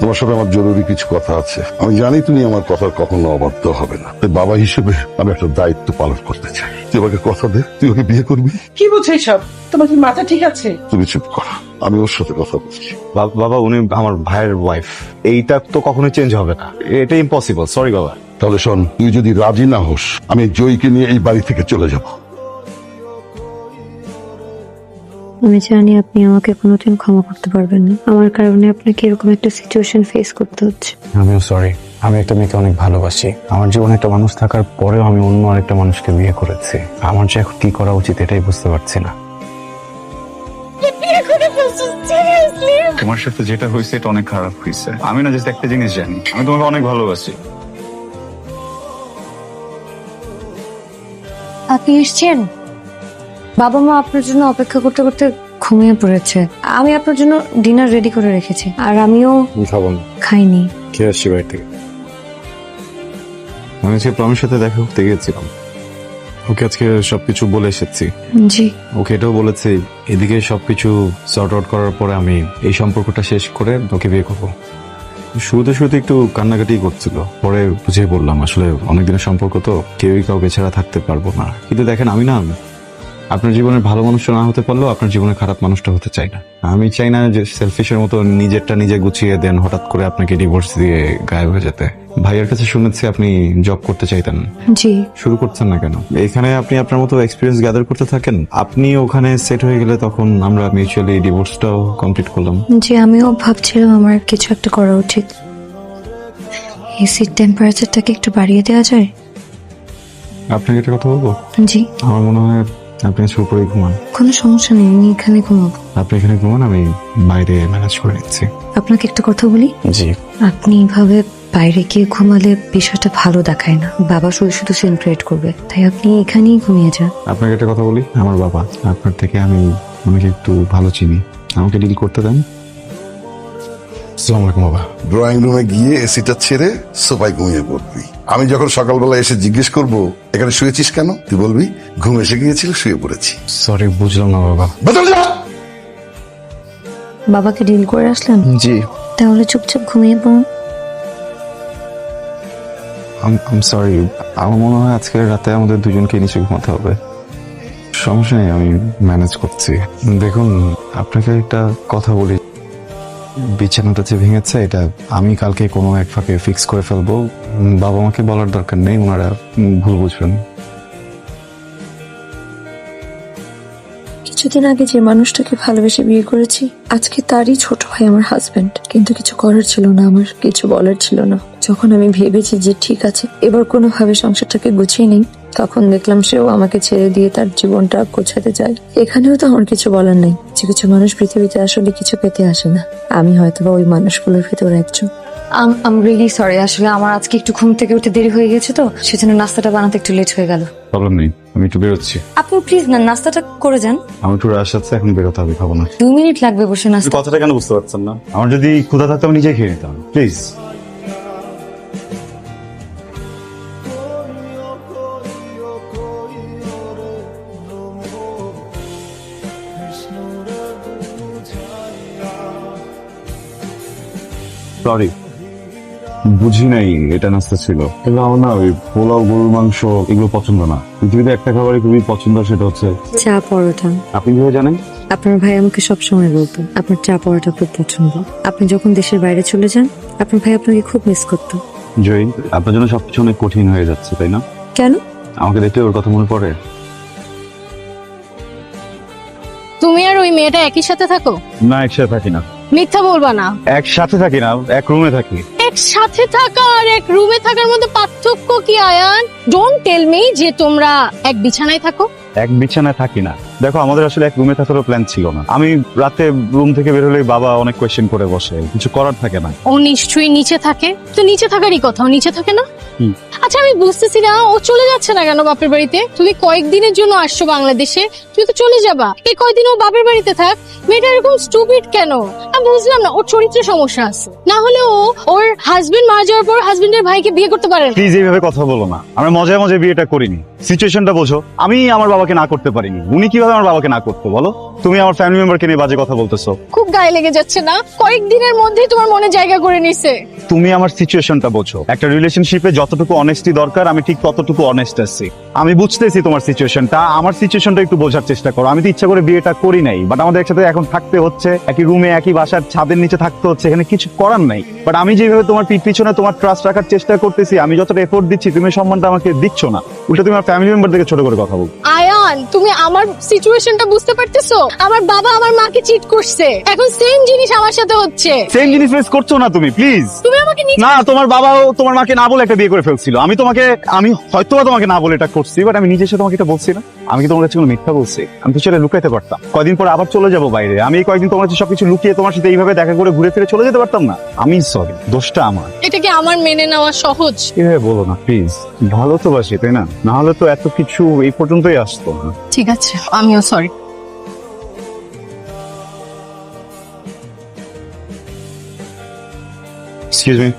তোমার সাথে আমার জরুরি কিছু কথা আছে। আমি জানি তুমি আমার কথার কখনো অবাধ্য হবে না, তাই বাবা হিসেবে আমি একটা দায়িত্ব পালন করতে চাই। তুই আমাকে কথা দে, তুই ওকে বিয়ে করবি। কি বলছো এইসব? তোমার কি মাথা ঠিক আছে? তুমি চুপ করো, আমি ওর সাথে কথা বলছি। বাবা উনি আমার ভাইয়ের ওয়াইফ, এইটা তো কখনোই চেঞ্জ হবে না, এটা ইম্পসিবল। সরি বাবা। তাহলে শোন, তুই যদি রাজি না হোস আমি জয়কে নিয়ে এই বাড়ি থেকে চলে যাব। আমি জানি আপনি আমাকে কোনোদিন ক্ষমা করতে পারবেন না। আমার কারণে আপনাকে এরকম একটা সিচুয়েশন ফেস করতে হচ্ছে। আমিও সরি। আমি একটা মেয়েকে অনেক ভালোবাসি। আমার জীবনে একটা মানুষ থাকার পরেও আমি অন্য আরেকটা মানুষকে বিয়ে করেছি। আমার যে এখন কি করা উচিত এটাই বুঝতে পারছি না। তোমার সাথে যেটা হয়েছে এটা অনেক খারাপ হয়েছে। আমি না জাস্ট একটা জিনিস জানি, আমি তোমাকে অনেক ভালোবাসি। আপনি এসছেন? বাবা মা আপনার জন্য অপেক্ষা করতে করতে ঘুমিয়ে পড়েছে। আমি আপনার জন্য ডিনার রেডি করে রেখেছি, আর আমিও খাবো না, খাইনি। খেয়ে আসছি বাড়ি থেকে। আমি আজকে প্রমের সাথে দেখা করতে গিয়েছিলাম, ওকে আজকে সবকিছু বলে এসেছি। জি। ওকে এটাও বলেছি এদিকে সবকিছু সর্ট আউট করার পরে আমি এই সম্পর্কটা শেষ করে ওকে বিয়ে করবো। শুরুতে একটু কান্নাকাটি করছিল, পরে বুঝিয়ে বললাম আসলে অনেকদিনের সম্পর্ক তো, কেউই কাউকে ছাড়া থাকতে পারবো না। কিন্তু দেখেন আমি না আপনার জীবনের ভালো মানুষটা না হতে পারলেও আপনার জীবনের খারাপ মানুষটা হতে চাই না। আমি চাই না যে সেলফিশের মতো নিজেরটা নিজে গুছিয়ে দেন, হঠাৎ করে আপনাকে ডিভোর্স দিয়ে গায়েব হয়ে যেতে। ভাইয়ের কাছে শুনেছি আপনি জব করতে চাইতেন, জি। শুরু করছেন না কেন? এখানে আপনি আপনার মতো এক্সপিরিয়েন্স গ্যাদার করতে থাকেন, আপনি ওখানে সেট হয়ে গেলে তখন আমরা মিউচুয়ালি ডিভোর্সটাও কমপ্লিট করলাম। জি, আমিও ভাবছিলাম আমার কিছু একটা করা উচিত। এসির টেম্পারেচারটাকে একটু বাড়িয়ে দেওয়া যায়? আপনাকে একটা কথা বলবো? জি। আমার মনে হয় আপনি আজকে উপরেই ঘুমান। কোনো সমস্যা নেই, আমি এখানে ঘুমাবো। আপনি এখানে ঘুমান, আমি বাইরে ম্যানেজ করে নিচ্ছি। আপনাকে একটা কথা বলি। জি। আপনি এভাবে বাইরে গিয়ে ঘুমালে বিষয়টা ভালো দেখায় না, বাবা শুধু শুধু সেলিব্রেট করবে, তাই আপনি এখানেই ঘুমিয়ে যান। আপনাকে একটা কথা বলি, আমার বাবা আপনার থেকে আমি অনেক একটু ভালো চিনি, আমাকে ডিল করতে দেন। আসসালামু আলাইকুম বাবা। ড্রয়িং রুমে গিয়ে এসিটা ছেড়ে সোফায় ঘুমিয়ে পড়বি। আমি যখন সকালবেলা এসে জিজ্ঞেস করব এখানে শুয়েছিস কেন, তুই বলবি ঘুম এসে গিয়েছিল, শুয়ে পড়েছি। সরি, বুঝলাম না বাবা। বদল যা। বাবাকে ডিল করে আসলেন? জি। তাহলে চুপচাপ ঘুমিয়ে পড়ুন। আম সরি, আমার মনে হয় আজকের রাতে আমাদের দুজনকে নিচে ঘুমাতে হবে। সমস্যা নেই, আমি ম্যানেজ করছি। দেখুন আপনাকে একটা কথা বলি, বিছানাটা যে ভেঙেছে এটা আমি কালকে কোনো এক ফাঁকে ফিক্স করে ফেলবো। বাবা মাকে বলার দরকার নেই, ওনারা ভুল বুঝবেন। কিছুদিন আগে যে মানুষটাকে ভালোবেসে বিয়ে করেছি, আজকে তারই ছোট ভাই আমার হাজবেন্ড। কিন্তু কিছু করার ছিল না, আমার কিছু বলার ছিল না। যখন আমি ভেবেছি যে ঠিক আছে এবার কোনোভাবে সংসারটাকে গুছিয়ে নেই, তখন দেখলাম সেও আমাকে ছেড়ে দিয়ে তার জীবনটা গোছাতে যায়। এখানেও তো আমার কিছু বলার নেই। কিছু কিছু মানুষ পৃথিবীতে আসলে কিছু পেতে আসে না, আমি হয়তোবা ওই মানুষগুলোর ভেতর একজন। আম রিয়েলি সরি, আসলে আমার আজকে একটু ঘুম থেকে উঠে দেরি হয়ে গেছে, তো সেজন্য নাস্তাটা বানাতে একটু লেট হয়ে গেল। প্রবলেম নেই, আমি একটু বেরোচ্ছি। আপনি প্লিজ না নাস্তাটা করে যান। আমার একটু রাশ আছে, এখন বেরোতে হবে, খাবো না। 2 মিনিট লাগবে বসে নাস্তা। কথাটা কেন বুঝতে পারছেন না? আমার যদি ক্ষুধা থাকতো আমি নিজে খেয়ে নিতাম, প্লিজ। সরি, বুঝি নাই এটা নাস্তা ছিল। কিন্তু আমার না ওই পোলাও, গরুর মাংস এগুলো পছন্দ না। পৃথিবীতে একটা খাবারই খুবই পছন্দ, সেটা হচ্ছে চা পরোটা। আপনি কিভাবে জানেন? আপনার ভাই আমাকে সবসময় বলতো আপনার চা পরোটা খুব পছন্দ। আপনি যখন দেশের বাইরে চলে যান, আপনার ভাই আপনাকে খুব মিস করতো। জয়ী, আপনার জন্য সবকিছু অনেক কঠিন হয়ে যাচ্ছে, তাই না? কেন? আমাকে দেখতে ওর কথা মনে পড়ে। তুমি আর ওই মেয়েটা একই সাথে থাকো? না, একসাথে থাকি না। মিথ্যা বলবা না। একসাথে থাকি না, এক রুমে থাকি। একসাথে থাকা আর এক রুমে থাকার মধ্যে পার্থক্য কি আয়ান? ডোন্ট টেল মি যে তোমরা এক বিছানায় থাকো। এক বিছানায় থাকি না। দেখো, আমাদের আসলে এক রুমে থাকারও প্ল্যান ছিল না। আমি রাতে রুম থেকে বের হলেই বাবা অনেক কোয়েশ্চেন করে বসে, কিছু করার থাকে না। ও নিশ্চয়ই নিচে থাকে। তো নিচে থাকারই কথা, ও নিচে থাকে না? হুম। আচ্ছা, আমি বুঝতেছি না ও চলে যাচ্ছে না কেন বাপের বাড়িতে? তুমি কয়েকদিনের জন্য আসছো বাংলাদেশে, তুমি তো চলে যাবা। এই কয়েকদিন ও বাপের বাড়িতে থাক। মেয়েটা এরকম স্টুপিড কেন? আমি বুঝলাম না, ওর চরিত্রে সমস্যা আছে। না হলে ও ওর হাজবেন্ড মারা যাওয়ার পর হাজবেন্ডের ভাইকে বিয়ে করতে পারে না। প্লিজ এইভাবে কথা বলো না, আমরা মজায় মজায় বিয়েটা করিনি। সিচুয়েশনটা বোঝো। আমি আমার বাবাকে না করতে পারিনি, উনি কিভাবে আমার বাবাকে না করতো বলো? তুমি আমার ফ্যামিলি মেম্বারকে নিয়ে বাজে কথা বলতেছো। খুব গায়ে লেগে যাচ্ছে না? কয়েকদিনের মধ্যেই তোমার মনে জায়গা করে নিছে। তুমি আমার সিচুয়েশনটা বোঝো। একটা রিলেশনশিপে যতটুকু অনেস্টি দরকার আমি ঠিক ততটুকু অনেস্ট আছি। আমি বুঝতেছি তোমার সিচুয়েশনটা, আমার সিচুয়েশনটা একটু বোঝার চেষ্টা করো। আমি তো ইচ্ছা করে বিয়েটা করি নাই, বাট আমাদের একসাথে এখন থাকতে হচ্ছে, একই রুমে একই বাসার ছাদের নিচে থাকতে হচ্ছে, এখানে কিছু করার নাই। বাট আমি যেভাবে তোমার পিছনে তোমার ট্রাস্ট রাখার চেষ্টা করতেছি, আমি যতটা এফোর্ট দিচ্ছি তুমি সম্মানটা আমাকে দিচ্ছ না। উল্টা তুমি আমার ফ্যামিলি মেম্বার থেকে ছোট করে কথা বল। আয়ান, তুমি আমার সিচুয়েশনটা বুঝতে পারতেছো? আমার বাবা আমার মাকে চিট করছে, এখন সেম জিনিস আমার সাথে হচ্ছে। সেম জিনিস ফেস করছো না তুমি, প্লিজ। তুমি আমাকে না, তোমার বাবাও তোমার মাকে না বলে একটা বিয়ে করে ফেলছিল। আমি হয়তো তোমাকে না বলে এটা করছি, বাট আমি নিজে এসে তোমাকে এটা বলছি না। আমি কি তোমার কাছে কোনো মিথ্যা বলছি? আমি তো সেটা লুকাইতে পারতাম। কয়দিন পরে আবার চলে যাবো বাইরে, আমি এই কয়েকদিন তোমার কাছে সবকিছু লুকিয়ে তোমার সাথে এইভাবে দেখা করে ঘুরে ফিরে চলে যেতে পারতাম না? আমি সরি, দোষটা আমার। এটা কি আমার মেনে নেওয়া সহজ? এভাবে বলো না প্লিজ, ভালো তো বাসি তাই না? না হলে তো এত কিছু এই পর্যন্তই আসতো না। ঠিক আছে, আমিও সরি। এক্সকিউজ মি,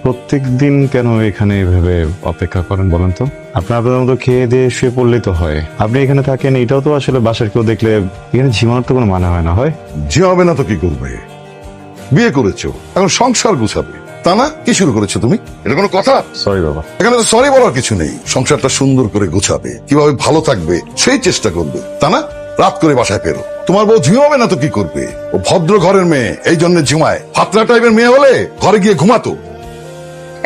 প্রত্যেকদিন কেন এখানে এভাবে অপেক্ষা করেন বলেন তো? আপনার মতো খেয়ে দিয়ে শুয়ে পড়লেই তো হয়। আপনি এখানে থাকেন, এটাও তো আসলে বাসার কেউ দেখলে এখানে ঝিমানোর তো কোনো মানে হয় না। হয় যে হবে না তো কি করবে? বিয়ে করেছো, এখন সংসার গুছাবে, তা না? কি শুরু করেছো তুমি? এটা কোনো কথা? সরি বাবা। এখানে তো সরি বলার কিছু নেই। সংসারটা সুন্দর করে গুছাবে, কিভাবে ভালো থাকবে সেই চেষ্টা করবে, তা না? রাত করে বাসায় ফেরো। তোমার বউ ঝিমাবে না তো কি করবে? ও ভদ্র ঘরের মেয়ে, এই জন্য ঝিমায়। ফাতরা টাইপের মেয়ে হলে ঘরে গিয়ে ঘুমাতো।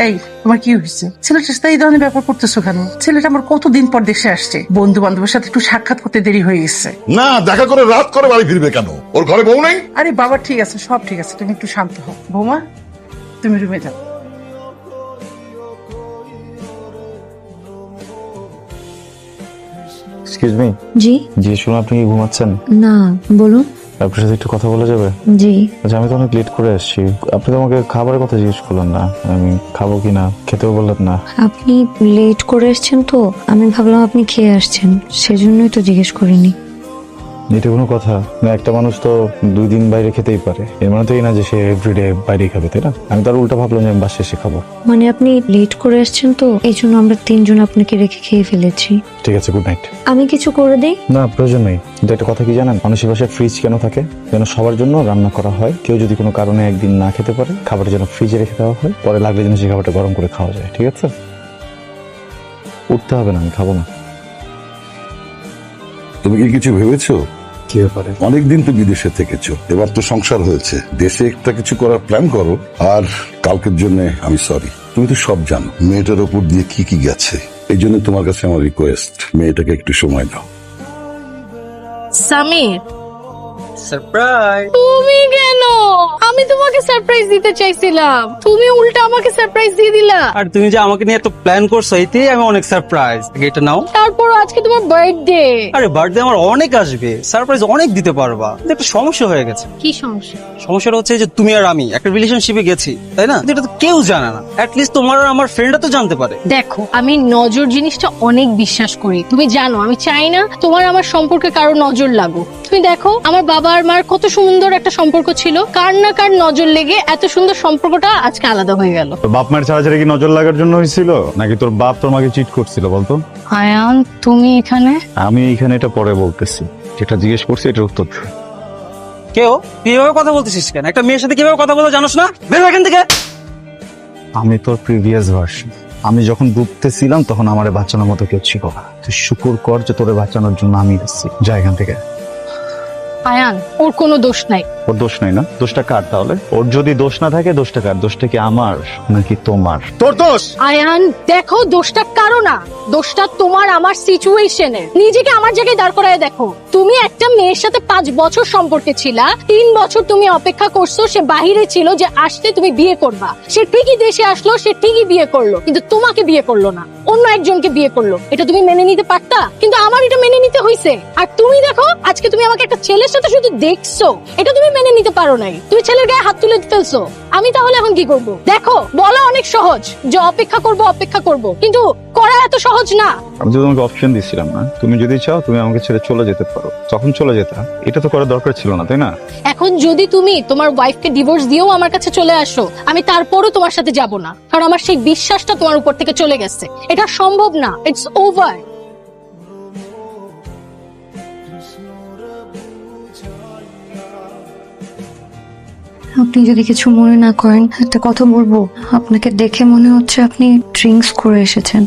এই, তোমার কি হয়েছে? ছেলেটার সাথে এই ধরনের ব্যাপার করতেছো কেন? ছেলেটা আমার কতদিন পর দেশে আসছে, বন্ধু বান্ধবের সাথে একটু সাক্ষাৎ করতে দেরি হয়ে গেছে। না, দেখা করে রাত করে বাড়ি ফিরবে কেন? ওর ঘরে বউ নেই? আরে বাবা, ঠিক আছে, সব ঠিক আছে, তুমি একটু শান্ত হও। বৌমা, তুমি রুমে যাও। Excuse me. জি। জি শুনুন, আপনি কি ঘুমাচ্ছেন? না, বলুন। আপনার সাথে একটু কথা বলা যাবে? জি। আচ্ছা, আমি তো অনেক লেট করে আসছি। আপনি তো আমাকে খাবারের কথা জিজ্ঞেস করলেন না, আমি খাবো কিনা, খেতেও বললেন না। আপনি লেট করে এসেছেন তো আমি ভাবলাম আপনি খেয়ে আসছেন, সেজন্যই তো জিজ্ঞেস করিনি। এটা কোনো কথা না? একটা মানুষ তো 2 দিন বাইরে খেতেই পারে, এর মানে তো এই না যে সে এভরিডে বাইরে খাবে, তাই না? আমি তার উল্টা ভাবলাম যে আমি বাসায় এসে খাবো। মানে আপনি লেট করে এসেছেন তো এই জন্য আমরা 3 জন আপনাকে রেখে খেয়ে ফেলেছি। ঠিক আছে, গুড নাইট। আমি কিছু করে দেই? না, প্রয়োজন নেই। কিন্তু একটা কথা কি জানেন, মানুষের বাসায় ফ্রিজ কেন থাকে? যেন সবার জন্য রান্না করা হয়। কেউ যদি কোনো কারণে একদিন না খেতে পারে, খাবার যেন ফ্রিজে রেখে দেওয়া হয়, পরে লাগলে যেন সেই খাবারটা গরম করে খাওয়া যায়। ঠিক আছে? উঠতে হবে না, আমি খাবো না। তুমি কি কিছু ভেবেছো? কি ব্যাপারে? অনেকদিন তো বিদেশে থেকেছো, এবার তো সংসার হয়েছে, দেশে একটা কিছু করার প্ল্যান করো। আর কালকের জন্য আমি সরি। তুমি তো সব জানো মেয়েটার ওপর দিয়ে কি কি গেছে। এই জন্য তোমার কাছে আমার রিকোয়েস্ট, মেয়েটাকে একটু সময় দাও। সামির, সারপ্রাইজ। তুমি কেন? আমি তোমাকে সারপ্রাইজ দিতে চাইছিলাম, তুমি উল্টা আমাকে সারপ্রাইজ দিয়ে দিলা। আর তুমি যে আমাকে নিয়ে এত প্ল্যান করছো, এতেই আমি অনেক সারপ্রাইজ। এটা নাও। তারপর আজকে তোমার বার্থডে। আরে বার্থডে আমার অনেক আসবে, সারপ্রাইজ অনেক দিতে পারবা। কিন্তু একটা সমস্যা হয়ে গেছে। কি সমস্যা? সমস্যাটা হচ্ছে যে তুমি আর আমি একটা রিলেশনশিপে গেছি, তাই না? কিন্তু এটা তো কেউ জানে না। অ্যাটলিস্ট তোমার আর আমার ফ্রেন্ডরা তো জানতে পারে। দেখো, আমি নজর জিনিসটা অনেক বিশ্বাস করি, তুমি জানো। আমি চাই না তোমার আমার সম্পর্কে কারো নজর লাগুক। তুমি দেখো, আমার বাবা আর মার কত সুন্দর একটা সম্পর্ক ছিল, কার না কার নজর লেগে এত সুন্দর সম্পর্কটা আজকে আলাদা হয়ে গেল। তোর বাপ মায়ের ছাড়াছাড়ি কি নজর লাগার জন্য হয়েছিল, নাকি তোর বাপ তোর মাকে চিট করছিল বলতো? আয়ান, তুমি এখানে? আমি এখানে এটা পরে বলতেছি, যেটা জিজ্ঞেস করছি এটার উত্তর দে। কেউ তুই এভাবে কথা বলতেছিস কেন? একটা মেয়ের সাথে কিভাবে কথা বলতে জানোস না? বের হ এখান থেকে। আমি তোর প্রিভিয়াস ভার্সন। আমি যখন ডুবতেছিলাম তখন আমার বাঁচানোর মতো কেউ ছিল না। তুই শুকুর কর যে তোরে বাঁচানোর জন্য আমি এসেছি। যা এখান থেকে। আয়ান, ওর কোনো দোষ নাই। ওর দোষ নাই না? দোষটা কার তাহলে? ওর যদি দোষ না থাকে দোষটা কার? দোষটা কি আমার নাকি তোমার? তোর দোষ। আয়ান দেখো, দোষটা কারো না, দোষটা তোমার আমার সিচুয়েশনের। নিজেকে আমার জায়গায় দাঁড় করায় দেখো। তুমি একটা মেয়ের সাথে 5 বছর সম্পর্কে ছিলা, 3 বছর তুমি অপেক্ষা করছো, সে বাহিরে ছিল যে আসতে তুমি বিয়ে করবা। সে ঠিকই দেশে আসলো, সে ঠিকই বিয়ে করলো, কিন্তু তোমাকে বিয়ে করলো না, অন্য একজনকে বিয়ে করলো। এটা তুমি মেনে নিতে পারতা, কিন্তু আমার এটা মেনে নিতে হয়েছে। আর তুমি দেখো, আজকে তুমি আমাকে একটা ছেলের জিনিসটা তো শুধু দেখছো, এটা তুমি মেনে নিতে পারো নাই, তুমি ছেলের গায়ে হাত তুলে ফেলছো। আমি তাহলে এখন কি করব? দেখো, বলা অনেক সহজ যে অপেক্ষা করব, কিন্তু করা এত সহজ না। আমি তো তোমাকে অপশন দিয়েছিলাম না, তুমি যদি চাও তুমি আমাকে ছেড়ে চলে যেতে পারো, তখন চলে যেতা। এটা তো করার দরকার ছিল না, তাই না? এখন যদি তুমি তোমার ওয়াইফকে ডিভোর্স দিয়েও আমার কাছে চলে আসো, আমি তারপরও তোমার সাথে যাব না, কারণ আমার সেই বিশ্বাসটা তোমার উপর থেকে চলে গেছে। এটা সম্ভব না, ইটস ওভার। আপনি যদি কিছু মনে না করেন, একটা কথা বলবো। আপনাকে দেখে মনে হচ্ছে আপনি ড্রিঙ্কস করে এসেছেন।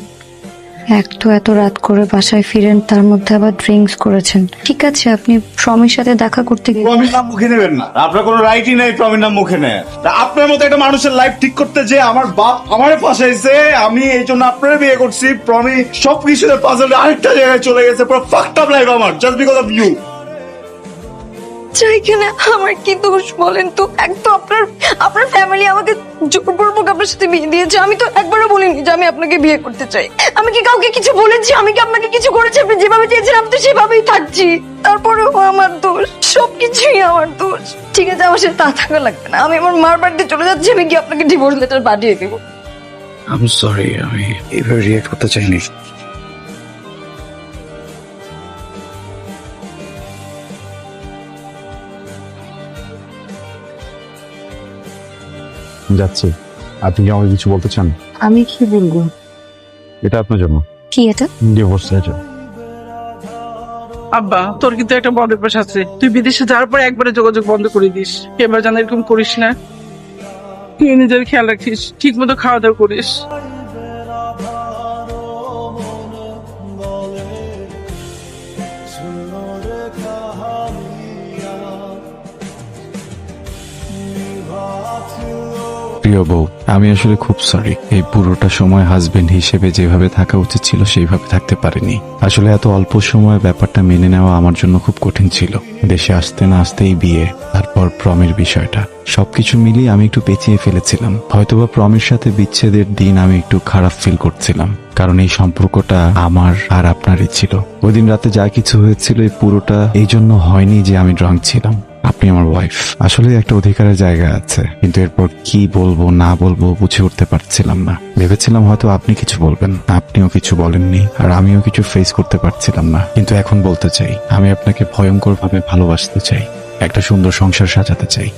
এক তো এত রাত করে বাসায় ফিরেন, তার মধ্যে আবার ড্রিঙ্কস করেছেন। ঠিক আছে, আপনি প্রমির সাথে দেখা করতে গেলেন। প্রমির নাম মুখে নেবেন না, আপনার কোনো রাইটই নেই প্রমির নাম মুখে নেয়। আপনার মতো একটা মানুষের লাইফ ঠিক করতে যে আমার বাপ আমারে ফাঁসাইছে, আমি এই জন্য আপনারে বিয়ে করছি। প্রমি সবকিছুতে পাজলে আরেকটা জায়গায় চলে গেছে, পুরো ফাকড আপ লাইফ আমার, জাস্ট বিকজ অফ ইউ। চাই কিনা আমার কি দোষ বলেন তো? এক তো আপনার ফ্যামিলি আমাকে জোরপূর্বক আপনার সাথে বিয়ে দিয়েছে। আমি তো একবারও বলিনি যে আমি আপনাকে বিয়ে করতে চাই। আমি কি কাউকে কিছু বলেছি? আমি কি আপনাকে কিছু করেছি? আপনি যেভাবে চেয়েছেন আমি তো সেভাবেই থাকছি। তারপরেও আমার দোষ, সবকিছুই আমার দোষ। ঠিক আছে, আমার সাথে তা থাকা লাগবে না। আমি আমার মার বাড়িতে চলে যাচ্ছি, আমি কি আপনাকে ডিভোর্স লেটার পাঠিয়ে দেবো। আমি সরি, আমি এভাবে রিয়েক্ট করতে চাইনি। যাচ্ছি। আপনি কি আমাকে কিছু বলতে চান? আমি কি বলবো? এটা আপনার জন্য। কি এটা? Divorce letter. আব্বা, তোর কিন্তু একটা বড় অভ্যাস আছে, তুই বিদেশে যাওয়ার পর একবারে যোগাযোগ বন্ধ করে দিস। এবার যেন এরকম করিস না। তুই নিজের খেয়াল রাখিস, ঠিক মতো খাওয়া দাওয়া করিস। প্রিয় বউ, আমি আসলে খুব সরি। এই পুরোটা সময় হাজবেন্ড হিসেবে যেভাবে থাকা উচিত ছিল সেইভাবে থাকতে পারিনি। আসলে এত অল্প সময় ব্যাপারটা মেনে নেওয়া আমার জন্য খুব কঠিন ছিল। দেশে আসতে না আসতেই বিয়ে, তারপর প্রমের বিষয়টা, সবকিছু মিলিয়ে আমি একটু পেঁচিয়ে ফেলেছিলাম। হয়তোবা প্রমের সাথে বিচ্ছেদের দিন আমি একটু খারাপ ফিল করছিলাম, কারণ এই সম্পর্কটা আমার আর আপনারই ছিল। ওই দিন রাতে যা কিছু হয়েছিল এই পুরোটা এই জন্য হয়নি যে আমি ড্রাঙ্ক ছিলাম। আপনি আমার ওয়াইফ, আসলে একটা অধিকারের জায়গা আছে, কিন্তু এরপর কি বলবো না বলবো বুঝে উঠতে পারছিলাম না। ভেবেছিলাম হয়তো আপনি কিছু বলবেন, আপনিও কিছু বলেননি, আর আমিও কিছু ফেস করতে পারছিলাম না। কিন্তু এখন বলতে চাই, আমি আপনাকে ভয়ঙ্কর ভাবে ভালোবাসতে চাই, একটা সুন্দর সংসার সাজাতে চাই।